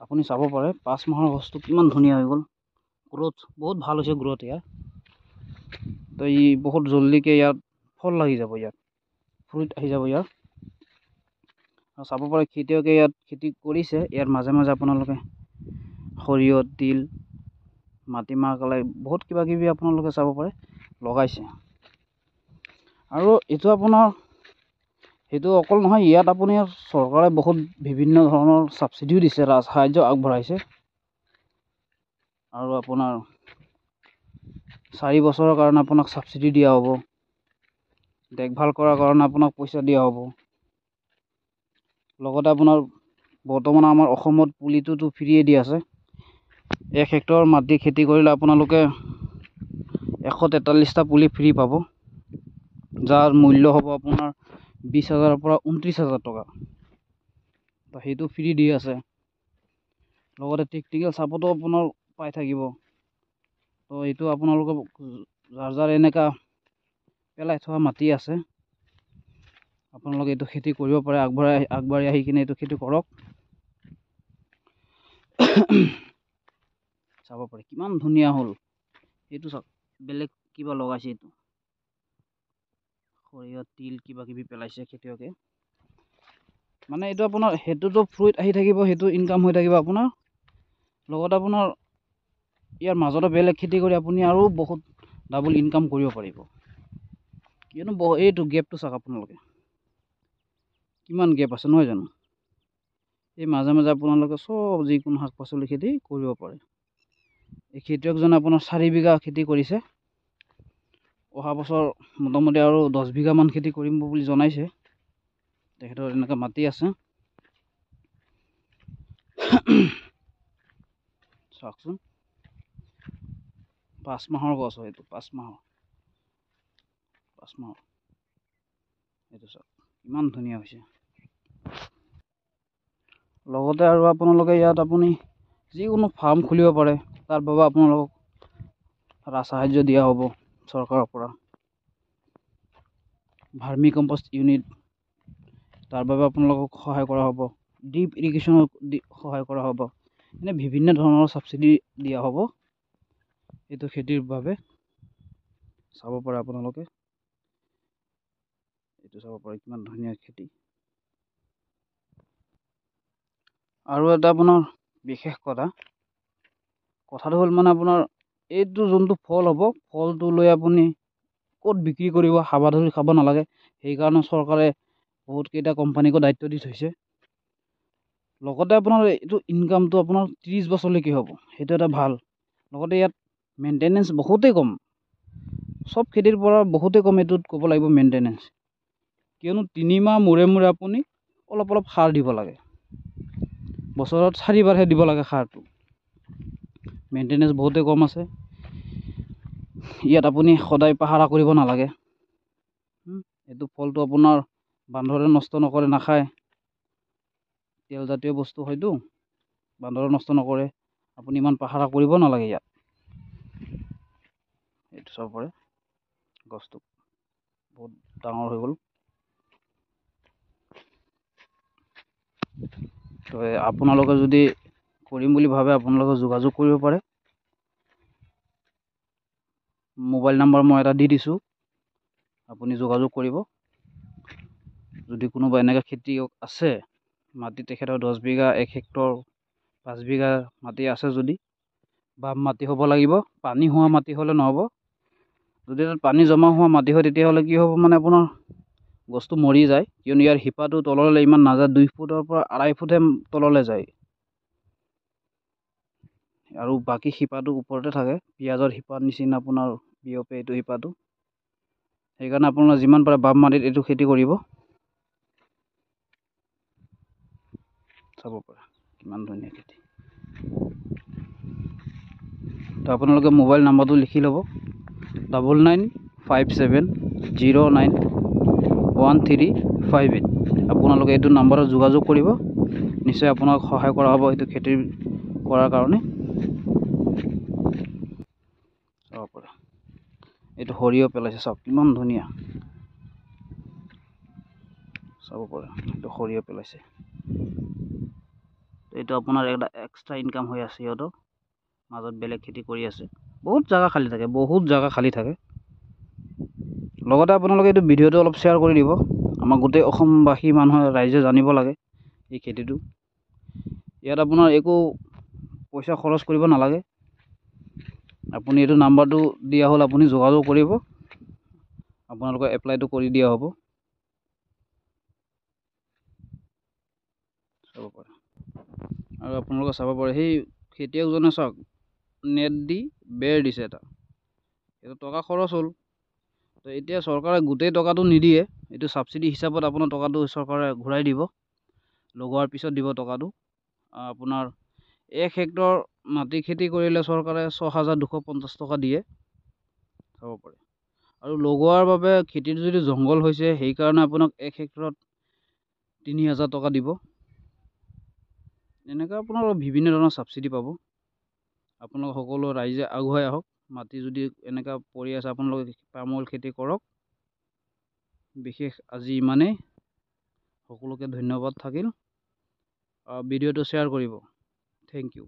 আপুনি চাব পাৰে 5 মাহৰ গছটো কিমান ধুনীয়া হৈ গ'ল। গ্ৰোথ বহুত ভাল হৈছে গ্ৰোথ ইয়াৰ। তো ই বহুত জলদিকে ইয়াত ফল লাগি যাব, ইয়াত ফ্ৰুইট আহি যাব ইয়াৰ। আৰু চাব পাৰে খেতিয়কে ইয়াত খেতি কৰিছে। ইয়াৰ মাজে মাজে আপোনালোকে সৰিয়হ, তিল, মাটিমাহ কলাই বহুত কিবা কিবি আপোনালোকে চাব পাৰে লগাইছে। আৰু এইটো আপোনাৰ সেইটো অকল নহয়, ইয়াত আপুনি চৰকাৰে বহুত বিভিন্ন ধৰণৰ ছাবচিডিও দিছে, সাহায্য আগবঢ়াইছে। আৰু আপোনাৰ 4 বছৰৰ কাৰণে আপোনাক ছাবচিডি দিয়া হ'ব। দেখভাল কৰাৰ কাৰণে আপোনাক পইচা দিয়া হ'ব। লগতে আপোনাৰ বৰ্তমান আমাৰ অসমত পুলিটোতো ফ্ৰীয়ে দি আছে। 1 হেক্টৰ মাটি খেতি কৰিলে আপোনালোকে 143টা পুলি ফ্ৰী পাব, যাৰ মূল্য হ'ব আপোনাৰ 20,000 পৰা 29,000 টকা। তো সেইটো ফ্ৰী দি আছে। লগতে টেকনিকেল ছাপোৰ্টো আপোনাৰ পাই থাকিব। তো এইটো আপোনালোকে যাৰ এনেকা পেলাই থোৱা মাটি আছে, আপোনালোকে এইটো খেতি কৰিব পাৰে। আগবাঢ়ি আহি কিনে এইটো খেতি কৰক। চাব পাৰে কিমান ধুনীয়া হ'ল। এইটো চাওক, বেলেগ কিবা লগাইছে, এইটো সৰিয়হ, তিল কিবা কিবি পেলাইছে খেতিয়কে। মানে এইটো আপোনাৰ সেইটোতো ফ্ৰুইট আহি থাকিব, সেইটো ইনকাম হৈ থাকিব আপোনাৰ। লগতে আপোনাৰ ইয়াৰ মাজতে বেলেগ খেতি কৰি আপুনি আৰু বহুত ডাবল ইনকাম কৰিব পাৰিব। কিয়নো এইটো গেপটো চাওক আপোনালোকে, কিমান গেপ আছে নহয় জানো। এই মাজে মাজে আপোনালোকে চব যিকোনো শাক পাচলি খেতি কৰিব পাৰে। এই খেতিয়কজনে আপোনাৰ 4 বিঘা খেতি কৰিছে। অহা বছৰ মোটামুটি আৰু 10 বিঘামান খেতি কৰিম বুলি জনাইছে। তেখেতৰ এনেকৈ মাটি আছে। চাওকচোন, 5 মাহৰ গছ হয় এইটো, 5 মাহৰ এইটো চাওক ইমান ধুনীয়া হৈছে। লগতে আৰু আপোনালোকে ইয়াত আপুনি যিকোনো ফাৰ্ম খুলিব পাৰে। তাৰ বাবে আপোনালোকক সাহায্য দিয়া হ'ব চৰকাৰৰ পৰা। ভাৰ্মি কম্পষ্ট ইউনিট, তাৰ বাবে আপোনালোকক সহায় কৰা হ'ব। ড্ৰিপ ইৰিগেশ্যনৰ সহায় কৰা হ'ব। এনে বিভিন্ন ধৰণৰ ছাবচিডি দিয়া হ'ব এইটো খেতিৰ বাবে। চাব পাৰে আপোনালোকে, এইটো চাব পাৰে কিমান ধুনীয়া খেতি। আৰু এটা আপোনাৰ বিশেষ কথাটো হ'ল মানে আপোনাৰ এইটো যোনটো ফল হ'ব, ফলটো লৈ আপুনি ক'ত বিক্ৰী কৰিব, হাবাথুৰি খাব নালাগে। সেইকাৰণে চৰকাৰে বহুত কেইটা কোম্পানীকো দায়িত্ব দি থৈছে। লগতে আপোনাৰ এইটো ইনকামটো আপোনাৰ 30 বছৰলৈকে হ'ব, সেইটো এটা ভাল। লগতে ইয়াত মেইনটেনেঞ্চ বহুতেই কম, চব খেতিৰ পৰা বহুতেই কম এইটোত ক'ব লাগিব মেইনটেনেঞ্চ। কিয়নো 3 মাহ মূৰে মূৰে আপুনি অলপ সাৰ দিব লাগে। বছৰত 4 বাৰহে দিব লাগে সাৰটো। মেইনটেনেঞ্চ বহুতেই কম আছে। ইয়াত আপুনি সদায় পাহাৰা কৰিব নালাগে। এইটো ফলটো আপোনাৰ বান্দৰে নষ্ট নকৰে, নাখায়। তেলজাতীয় বস্তু হয়তো, বান্দৰে নষ্ট নকৰে। আপুনি ইমান পাহাৰা কৰিব নালাগে ইয়াত। এইটো চাব পাৰে, গছটো বহুত ডাঙৰ হৈ গ'ল। তো আপোনালোকে যদি কৰিম বুলি ভাবে, আপোনালোকে যোগাযোগ কৰিব পাৰে। মোবাইল নম্বৰ মই এটা দি দিছোঁ, আপুনি যোগাযোগ কৰিব। যদি কোনোবা এনেকৈ খেতিয়ক আছে, মাটি তেখেতৰ 10 বিঘা, 1 হেক্টৰ, 5 বিঘা মাটি আছে, যদি বাম মাটি হ'ব লাগিব, পানী হোৱা মাটি হ'লে নহ'ব। যদি তাত পানী জমা হোৱা মাটি হয়, তেতিয়াহ'লে কি হ'ব মানে আপোনাৰ গছটো মৰি যায়। কিয়নো ইয়াৰ শিপাটো তললৈ ইমান নাযায়, 2 ফুটৰ পৰা 2.5 ফুটহে তললৈ যায়। আৰু বাকী শিপাটো ওপৰতে থাকে, পিঁয়াজৰ শিপাৰ নিচিনা আপোনাৰ বিয়পে এইটো শিপাটো। সেইকাৰণে আপোনাৰ যিমান পাৰে বাম মাটিত এইটো খেতি কৰিব। চাব পাৰে কিমান ধুনীয়া খেতি। তো আপোনালোকে মোবাইল নাম্বাৰটো লিখি ল'ব, 9957091358। আপোনালোকে এইটো নাম্বাৰত যোগাযোগ কৰিব। নিশ্চয় আপোনাক সহায় কৰা হ'ব এইটো খেতি কৰাৰ কাৰণে। চাব পাৰে এইটো সৰিয়হ পেলাইছে, চাওক কিমান ধুনীয়া। চাব পাৰে এইটো সৰিয়হ পেলাইছে। এইটো আপোনাৰ এক্সট্ৰা ইনকাম হৈ আছে সিহঁতৰ মাজত বেলেগ খেতি কৰি আছে বহুত জাগা খালী থাকে লগতে আপোনালোকে এইটো ভিডিঅ'টো অলপ শ্বেয়াৰ কৰি দিব আমাৰ গোটেই অসমবাসী মানুহে ৰাইজে জানিব লাগে এই খেতিটো ইয়াত আপোনাৰ একো পইচা খৰচ কৰিব নালাগে আপুনি এইটো নাম্বাৰটো দিয়া হ'ল আপুনি যোগাযোগ কৰিব আপোনালোকৰ এপ্লাইটো কৰি দিয়া হ'ব চাব পাৰে আৰু আপোনালোকে চাব পাৰে সেই খেতিয়কজনে চাওক নেট দি বেৰ দিছে এটা এইটো টকা খৰচ হ'ল তো এতিয়া চৰকাৰে গোটেই টকাটো নিদিয়ে এইটো ছাবচিডি হিচাপত আপোনাৰ টকাটো চৰকাৰে ঘূৰাই দিব লগোৱাৰ পিছত দিব টকাটো আপোনাৰ 1 হেক্টৰ মাটি খেতি কৰিলে চৰকাৰে 6,250 টকা দিয়ে চাব পাৰে আৰু লগোৱাৰ বাবে খেতিটো যদি জংঘল হৈছে সেইকাৰণে আপোনাক 1 হেক্টৰত 3,000 টকা দিব এনেকৈ আপোনালোকে বিভিন্ন ধৰণৰ ছাবচিডি পাব আপোনালোক সকলো ৰাইজে আগুৱাই আহক মাটি যদি এনেকুৱা পৰি আছে আপোনালোকে পাম অইল খেতি কৰক বিশেষ আজি ইমানেই সকলোকে ধন্যবাদ থাকিল ভিডিঅ'টো শ্বেয়াৰ কৰিব থেংক ইউ